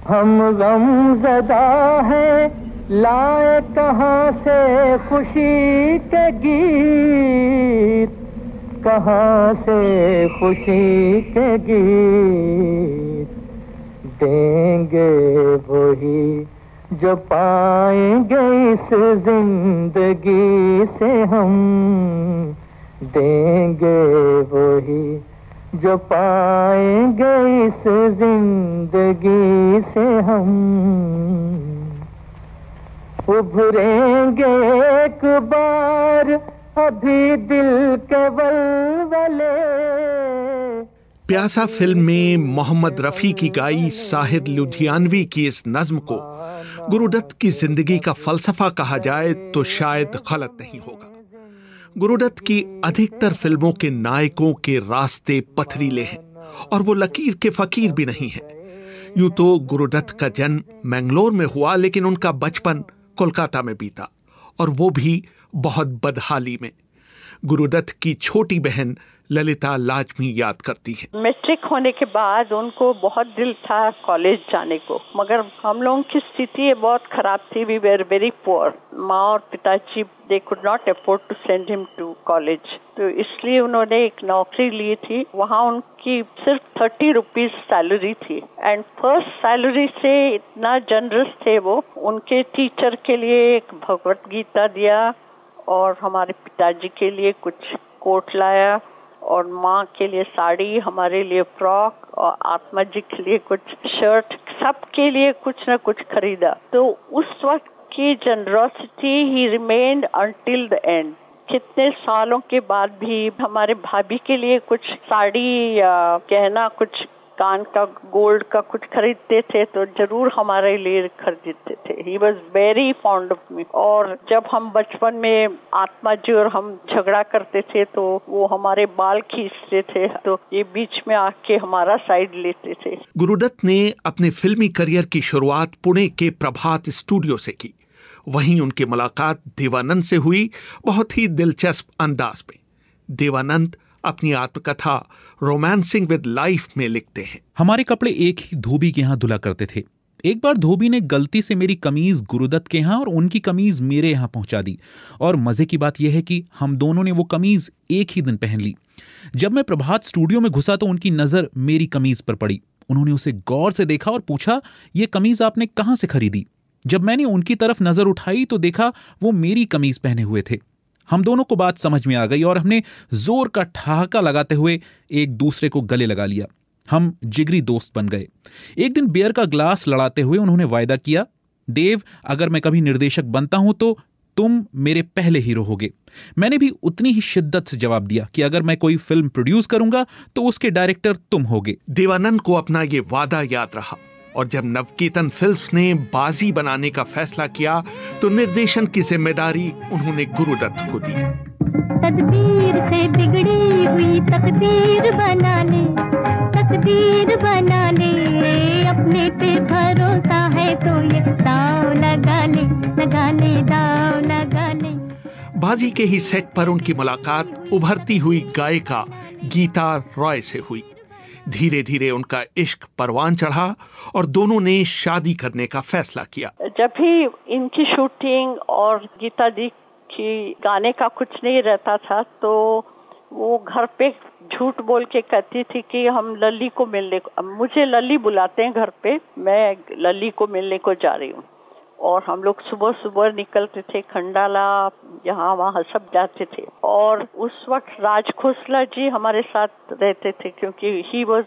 हम गम ज़दा हैं, लाए कहाँ से खुशी के गीत, कहाँ से खुशी के गीत। देंगे वही जो पाएंगे इस जिंदगी से हम, देंगे वही जो पाएंगे इस जिंदगी से हम। उभरेंगे एक बार अभी दिल के वलवले। प्यासा फिल्म में मोहम्मद रफी की गाई साहिद लुधियानवी की इस नज्म को गुरुदत्त की जिंदगी का फलसफा कहा जाए तो शायद गलत नहीं होगा। गुरुदत्त की अधिकतर फिल्मों के नायकों के रास्ते पथरीले हैं और वो लकीर के फकीर भी नहीं हैं। यूं तो गुरुदत्त का जन्म मैंगलोर में हुआ, लेकिन उनका बचपन कोलकाता में बीता, और वो भी बहुत बदहाली में। गुरुदत्त की छोटी बहन ललिता लाजमी याद करती है। मैट्रिक होने के बाद उनको बहुत दिल था कॉलेज जाने को, मगर हम लोगों की स्थिति बहुत खराब थी। We were very poor. माँ और पिताजी they could not afford to send him to college, तो इसलिए उन्होंने एक नौकरी ली थी। वहाँ उनकी सिर्फ 30 रुपीज सैलरी थी, एंड फर्स्ट सैलरी से इतना जनरस थे वो। उनके टीचर के लिए एक भगवत गीता दिया, और हमारे पिताजी के लिए कुछ कोट लाया, और माँ के लिए साड़ी, हमारे लिए फ्रॉक, और आत्मा जी के लिए कुछ शर्ट, सबके लिए कुछ न कुछ खरीदा। तो उस वक्त की जनरॉसिटी ही रिमेन्ड अंटिल द एंड। कितने सालों के बाद भी हमारे भाभी के लिए कुछ साड़ी या गहना, कुछ कान का गोल्ड का कुछ खरीदते थे तो जरूर हमारे लिए खरीदते थे। He was very fond of me. और जब हम बचपन में आत्मा जी और हम झगड़ा करते थे तो वो हमारे बाल खींचते थे, तो ये बीच में आके हमारा साइड लेते थे। गुरुदत्त ने अपने फिल्मी करियर की शुरुआत पुणे के प्रभात स्टूडियो से की। वहीं उनकी मुलाकात देवानंद से हुई, बहुत ही दिलचस्प अंदाज में। देवानंद अपनी आत्मकथा रोमांसिंग विद लाइफ में लिखते हैं। हमारे कपड़े एक ही धोबी के यहाँ धुला करते थे। एक बार धोबी ने गलती से मेरी कमीज गुरुदत्त के यहाँ और उनकी कमीज मेरे यहाँ पहुंचा दी, और मजे की बात यह है कि हम दोनों ने वो कमीज एक ही दिन पहन ली। जब मैं प्रभात स्टूडियो में घुसा तो उनकी नजर मेरी कमीज पर पड़ी। उन्होंने उसे गौर से देखा और पूछा, ये कमीज आपने कहाँ से खरीदी? जब मैंने उनकी तरफ नजर उठाई तो देखा वो मेरी कमीज पहने हुए थे। हम दोनों को बात समझ में आ गई और हमने जोर का ठहाका लगाते हुए एक दूसरे को गले लगा लिया। हम जिगरी दोस्त बन गए। एक दिन बियर का ग्लास लड़ाते हुए उन्होंने वायदा किया, देव, अगर मैं कभी निर्देशक बनता हूं तो तुम मेरे पहले हीरो होगे। मैंने भी उतनी ही शिद्दत से जवाब दिया कि अगर मैं कोई फिल्म प्रोड्यूस करूंगा तो उसके डायरेक्टर तुम होगे। देवानंद को अपना ये वादा याद रहा, और जब नवकेतन फिल्म्स ने बाजी बनाने का फैसला किया तो निर्देशन की जिम्मेदारी उन्होंने गुरुदत्त को दी। तदबीर से बिगड़ी हुई तकदीर बना ले, तकदीर बना ले, अपने पे भरोसा है तो ये दाव लगा ले, लगा ले, दाव लगा ले। बाजी के ही सेट पर उनकी मुलाकात उभरती हुई गायिका गीता रॉय से हुई। धीरे धीरे उनका इश्क परवान चढ़ा और दोनों ने शादी करने का फैसला किया। जब भी इनकी शूटिंग और गीता जी की गाने का कुछ नहीं रहता था तो वो घर पे झूठ बोल के कहती थी कि हम लल्ली को मिलने को, मुझे लल्ली बुलाते हैं घर पे, मैं लल्ली को मिलने को जा रही हूँ। और हम लोग सुबह सुबह निकलते थे, खंडाला, यहाँ वहाँ सब जाते थे। और उस वक्त राज खोसला जी हमारे साथ रहते थे क्योंकि he was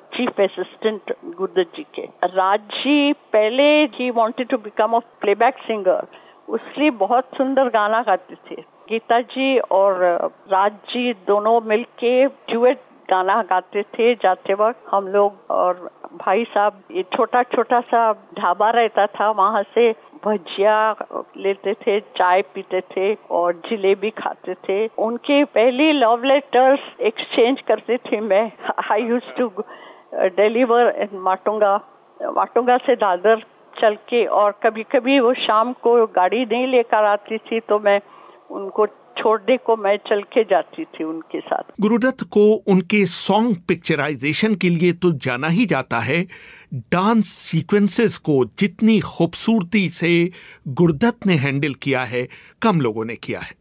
chief assistant Guru Dutt ji के। राज जी पहले he wanted to become a playback singer, उसलिए बहुत सुंदर गाना गाते थे। गीता जी और राज जी दोनों मिलके ड्यूएट गाना गाते थे जाते वक्त हम लोग। और भाई साहब, ये छोटा छोटा सा ढाबा रहता था, वहाँ से भजिया लेते थे, चाय पीते थे और जिलेबी खाते थे। उनके पहली लव लेटर्स एक्सचेंज करते थे मैं। I used to deliver in Matunga, Matunga से दादर चल के, और कभी कभी वो शाम को गाड़ी नहीं लेकर आती थी तो मैं उनको छोड़ने को मैं चल के जाती थी उनके साथ। गुरुदत्त को उनके सॉन्ग पिक्चराइजेशन के लिए तो जाना ही जाता है। डांस सीक्वेंसेस को जितनी खूबसूरती से गुरुदत्त ने हैंडल किया है, कम लोगों ने किया है।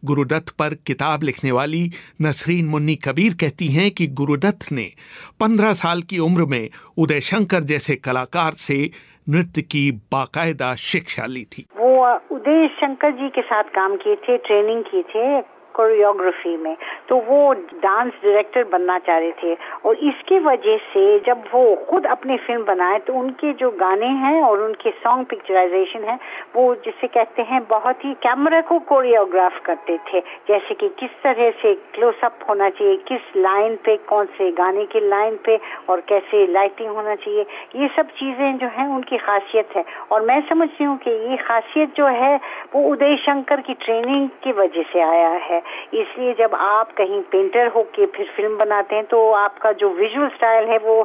गुरुदत्त पर किताब लिखने वाली नसरीन मुन्नी कबीर कहती हैं कि गुरुदत्त ने 15 साल की उम्र में उदय शंकर जैसे कलाकार से नृत्य की बाकायदा शिक्षा ली थी। वो उदय शंकर जी के साथ काम किए थे, ट्रेनिंग किए थे कोरियोग्राफी में, तो वो डांस डायरेक्टर बनना चाह रहे थे। और इसके वजह से जब वो खुद अपनी फिल्म बनाए तो उनके जो गाने हैं और उनके सॉन्ग पिक्चराइजेशन है, वो जिसे कहते हैं बहुत ही कैमरा को कोरियोग्राफ करते थे, जैसे कि किस तरह से क्लोजअप होना चाहिए, किस लाइन पे, कौन से गाने की लाइन पे, और कैसे लाइटिंग होना चाहिए। ये सब चीजें जो है उनकी खासियत है। और मैं समझती हूँ कि ये खासियत जो है वो उदय शंकर की ट्रेनिंग की वजह से आया है। इसलिए जब आप कहीं पेंटर होके फिर फिल्म बनाते हैं तो आपका जो विजुअल स्टाइल है वो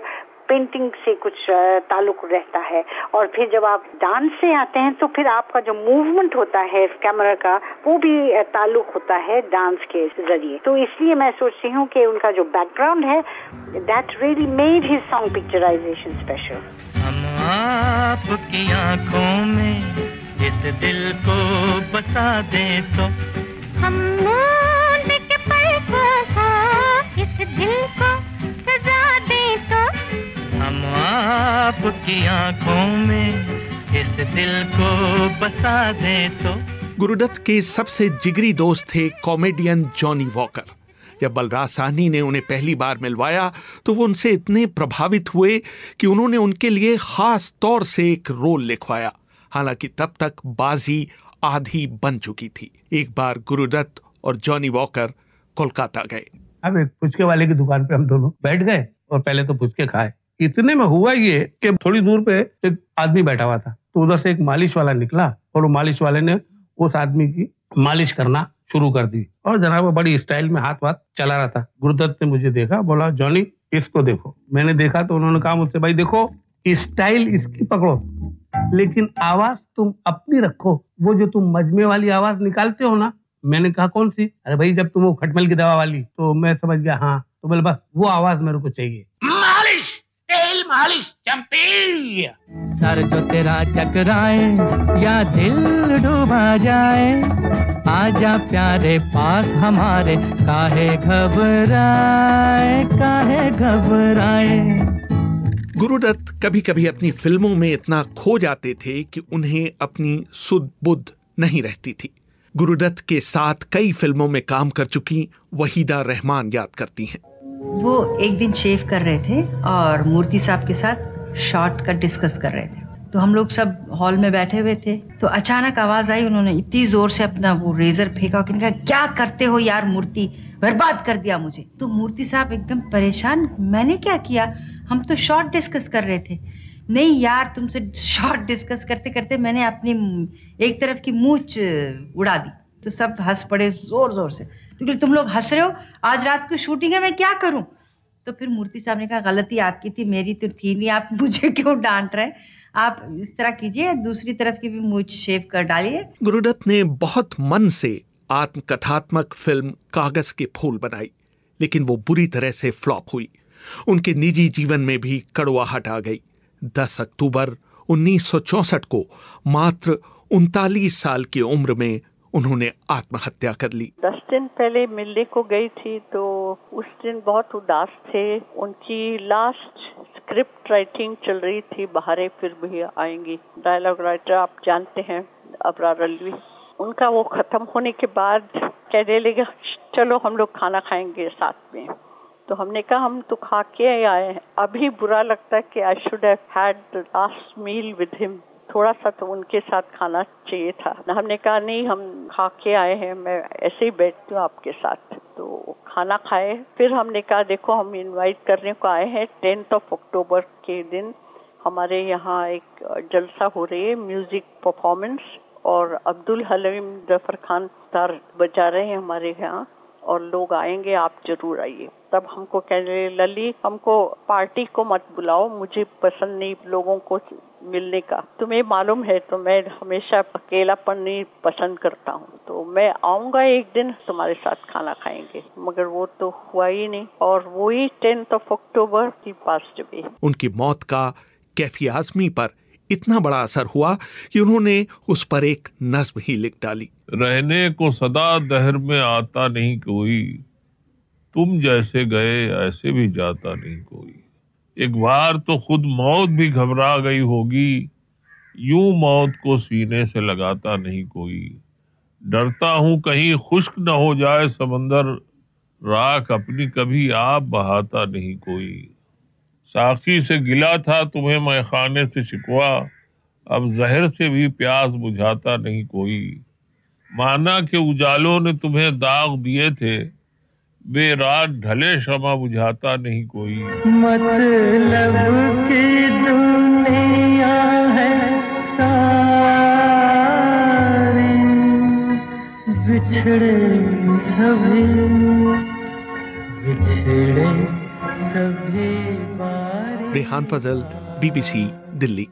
पेंटिंग से कुछ ताल्लुक रहता है। और फिर जब आप डांस से आते हैं तो फिर आपका जो मूवमेंट होता है कैमरा का, वो भी ताल्लुक होता है डांस के जरिए। तो इसलिए मैं सोचती हूँ कि उनका जो बैकग्राउंड है, that really made his song picturization special. हम आपकी आंखों में इस दिल को बसा दें तो, हम मूंद के पलकों को इस दिल को सजा दें तो, हम आपकी आंखों में इस दिल को बसा दें तो। गुरुदत्त के सबसे जिगरी दोस्त थे कॉमेडियन जॉनी वॉकर। जब बलराज साहनी ने उन्हें पहली बार मिलवाया तो वो उनसे इतने प्रभावित हुए कि उन्होंने उनके लिए खास तौर से एक रोल लिखवाया। हालांकि तब तक बाजी आधी बन चुकी थी। एक बार गुरुदत्त और जॉनी वॉकर कोलकाता गए। अब एक पुचके वाले की दुकान पे हम दोनों बैठ गए और पहले तो पुचके खाए। इतने में हुआ ये कि थोड़ी दूर पे एक आदमी बैठा हुआ था, तो उधर से एक मालिश वाला निकला और वो मालिश वाले ने उस आदमी की मालिश करना शुरू कर दी और जनाब वो बड़ी स्टाइल में हाथ चला रहा था। गुरुदत्त ने मुझे देखा, बोला जॉनी इसको देखो। मैंने देखा तो उन्होंने कहा मुझसे, भाई देखो स्टाइल इसकी पकड़ो लेकिन आवाज तुम अपनी रखो, वो जो तुम मजमे वाली आवाज निकालते हो ना। मैंने कहा कौन सी? अरे भाई जब तुम वो खटमल की दवा वाली। तो मैं समझ गया हाँ। तो बोले बस वो आवाज मेरे को चाहिए, मालिश, तेल मालिश, चंपी। सर जो तेरा चकराए या दिल डूबा जाए, आजा प्यारे पास हमारे, काहे घबराए, काहे घबराए। गुरुदत्त कभी कभी अपनी फिल्मों में इतना खो जाते थे कि उन्हें अपनी सुध बुध नहीं रहती थी। गुरुदत्त के साथ कई फिल्मों में काम कर चुकी वहीदा रहमान याद करती हैं। वो एक दिन शेव कर रहे थे और मूर्ति साहब के साथ शॉट का डिस्कस कर रहे थे। तो हम लोग सब हॉल में बैठे हुए थे, तो अचानक आवाज आई, उन्होंने इतनी जोर से अपना वो रेजर फेंका कि कहा क्या करते हो यार, मूर्ति बर्बाद कर दिया मुझे। तो मूर्ति साहब एकदम परेशान, मैंने क्या किया, हम तो शॉट डिस्कस कर रहे थे। नहीं यार, तुमसे शॉट डिस्कस करते करते मैंने अपनी एक तरफ की मूंछ उड़ा दी। तो सब हंस पड़े जोर जोर से। तो तुम लोग हंस रहे हो, आज रात को शूटिंग है, मैं क्या करूं? तो फिर मूर्ति साहब ने कहा गलती आपकी थी, मेरी तो थी नहीं, आप मुझे क्यों डांट रहे हैं, आप इस तरह कीजिए, दूसरी तरफ की भी मूंछ शेव कर डालिए। गुरुदत्त ने बहुत मन से आत्मकथात्मक फिल्म कागज के फूल बनाई, लेकिन वो बुरी तरह से फ्लॉप हुई। उनके निजी जीवन में भी कड़वाहट आ गई। 10 अक्टूबर 1964 को मात्र 39 साल की उम्र में उन्होंने आत्महत्या कर ली। 10 दिन पहले मिलने को गई थी तो उस दिन बहुत उदास थे। उनकी लास्ट स्क्रिप्ट राइटिंग चल रही थी, बहारें फिर भी आएंगी, डायलॉग राइटर आप जानते हैं अबरार अलवी। उनका वो खत्म होने के बाद कहने लगे चलो हम लोग खाना खाएंगे साथ में। तो हमने कहा हम तो खा के आए हैं, अभी बुरा लगता है कि I should have had the last meal with him, थोड़ा सा तो उनके साथ खाना चाहिए था। हमने कहा नहीं हम खा के आए हैं, मैं ऐसे ही बैठती हूँ आपके साथ। तो खाना खाए, फिर हमने कहा देखो हम इनवाइट करने को आए हैं, 10 अक्टूबर के दिन हमारे यहाँ एक जलसा हो रही है, म्यूजिक परफॉर्मेंस, और अब्दुल हलीम जफर खान तार बजा रहे हैं हमारे यहाँ और लोग आएंगे, आप जरूर आइए। तब हमको कहने लली हमको पार्टी को मत बुलाओ, मुझे पसंद नहीं लोगों को मिलने का, तुम्हें मालूम है तो मैं हमेशा अकेलापन नहीं पसंद करता हूँ, तो मैं आऊँगा एक दिन तुम्हारे साथ खाना खाएंगे। मगर वो तो हुआ ही नहीं और वही 10 अक्टूबर की पास्ट हुई। उनकी मौत का कैफी आज़मी पर इतना बड़ा असर हुआ कि उन्होंने उस पर एक नज्म ही लिख डाली। रहने को सदा दहर में आता नहीं कोई, तुम जैसे गए ऐसे भी जाता नहीं कोई। एक बार तो खुद मौत भी घबरा गई होगी, यूं मौत को सीने से लगाता नहीं कोई। डरता हूं कहीं खुश्क न हो जाए समंदर, राख अपनी कभी आप बहाता नहीं कोई। साकी से गिला था तुम्हें मैखाने से शिकवा, अब जहर से भी प्यास बुझाता नहीं कोई। माना के उजालों ने तुम्हें दाग दिए थे, बेरात ढले शमा बुझाता नहीं कोई। मतलब की दुनिया है सारी, बिछड़े सभी बारी। रेहान फजल, BBC दिल्ली।